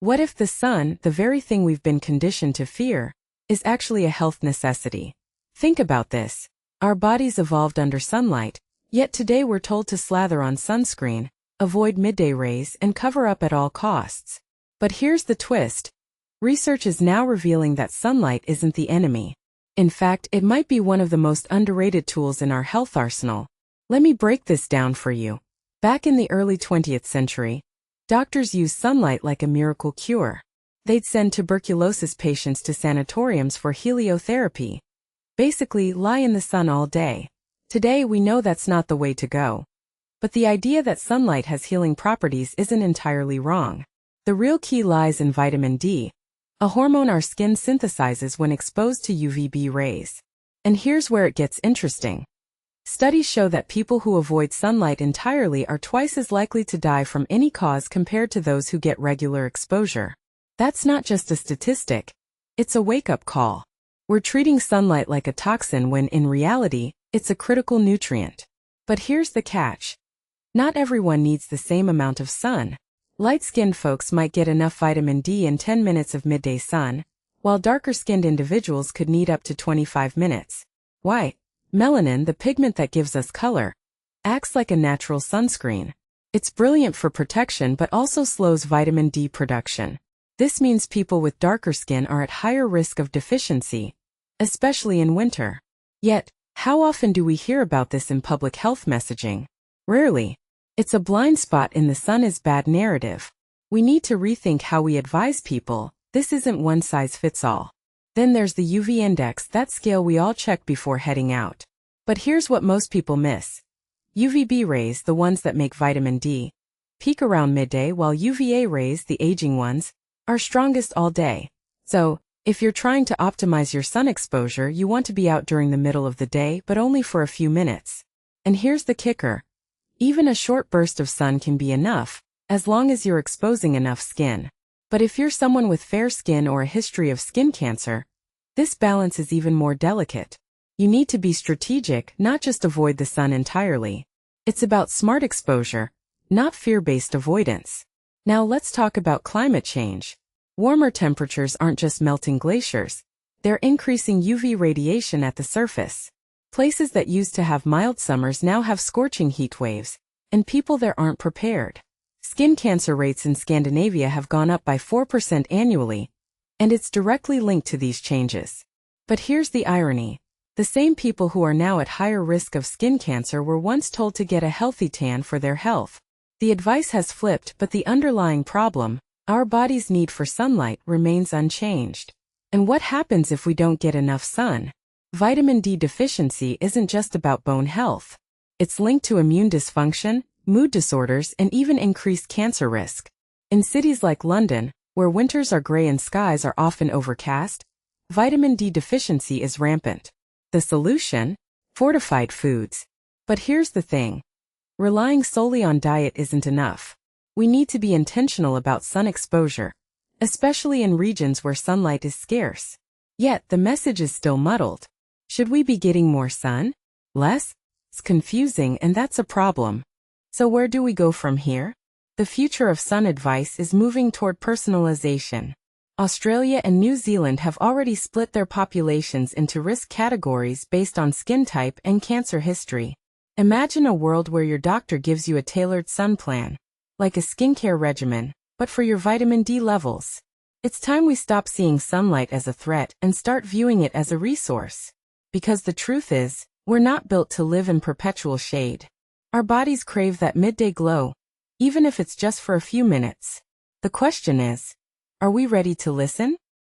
What if the sun, the very thing we've been conditioned to fear, is actually a health necessity? Think about this. Our bodies evolved under sunlight, yet today we're told to slather on sunscreen, avoid midday rays, and cover up at all costs. But here's the twist. Research is now revealing that sunlight isn't the enemy. In fact, it might be one of the most underrated tools in our health arsenal. Let me break this down for you. Back in the early 20th century, doctors used sunlight like a miracle cure. They'd send tuberculosis patients to sanatoriums for heliotherapy. Basically, lie in the sun all day. Today we know that's not the way to go. But the idea that sunlight has healing properties isn't entirely wrong. The real key lies in vitamin D, a hormone our skin synthesizes when exposed to UVB rays. And here's where it gets interesting. Studies show that people who avoid sunlight entirely are twice as likely to die from any cause compared to those who get regular exposure. That's not just a statistic. It's a wake-up call. We're treating sunlight like a toxin when in reality, it's a critical nutrient. But here's the catch. Not everyone needs the same amount of sun. Light-skinned folks might get enough vitamin D in 10 minutes of midday sun, while darker-skinned individuals could need up to 25 minutes. Why? Melanin, the pigment that gives us color, acts like a natural sunscreen. It's brilliant for protection but also slows vitamin D production. This means people with darker skin are at higher risk of deficiency, especially in winter. Yet, how often do we hear about this in public health messaging? Rarely. It's a blind spot in the sun is bad narrative. We need to rethink how we advise people. This isn't one size fits all. Then there's the UV index, that scale we all check before heading out. But here's what most people miss. UVB rays, the ones that make vitamin D, peak around midday, while UVA rays, the aging ones, are strongest all day. So, if you're trying to optimize your sun exposure, you want to be out during the middle of the day, but only for a few minutes. And here's the kicker. Even a short burst of sun can be enough, as long as you're exposing enough skin. But if you're someone with fair skin or a history of skin cancer, this balance is even more delicate. You need to be strategic, not just avoid the sun entirely. It's about smart exposure, not fear-based avoidance. Now let's talk about climate change. Warmer temperatures aren't just melting glaciers. They're increasing UV radiation at the surface. Places that used to have mild summers now have scorching heat waves, and people there aren't prepared. Skin cancer rates in Scandinavia have gone up by 4% annually, and it's directly linked to these changes. But here's the irony. The same people who are now at higher risk of skin cancer were once told to get a healthy tan for their health. The advice has flipped, but the underlying problem, our body's need for sunlight, remains unchanged. And what happens if we don't get enough sun? Vitamin D deficiency isn't just about bone health. It's linked to immune dysfunction, mood disorders, and even increased cancer risk. In cities like London, where winters are gray and skies are often overcast, vitamin D deficiency is rampant. The solution? Fortified foods. But here's the thing. Relying solely on diet isn't enough. We need to be intentional about sun exposure, especially in regions where sunlight is scarce. Yet, the message is still muddled. Should we be getting more sun? Less? It's confusing, and that's a problem. So where do we go from here? The future of sun advice is moving toward personalization. Australia and New Zealand have already split their populations into risk categories based on skin type and cancer history. Imagine a world where your doctor gives you a tailored sun plan, like a skincare regimen, but for your vitamin D levels. It's time we stop seeing sunlight as a threat and start viewing it as a resource. Because the truth is, we're not built to live in perpetual shade. Our bodies crave that midday glow, even if it's just for a few minutes. The question is, are we ready to listen?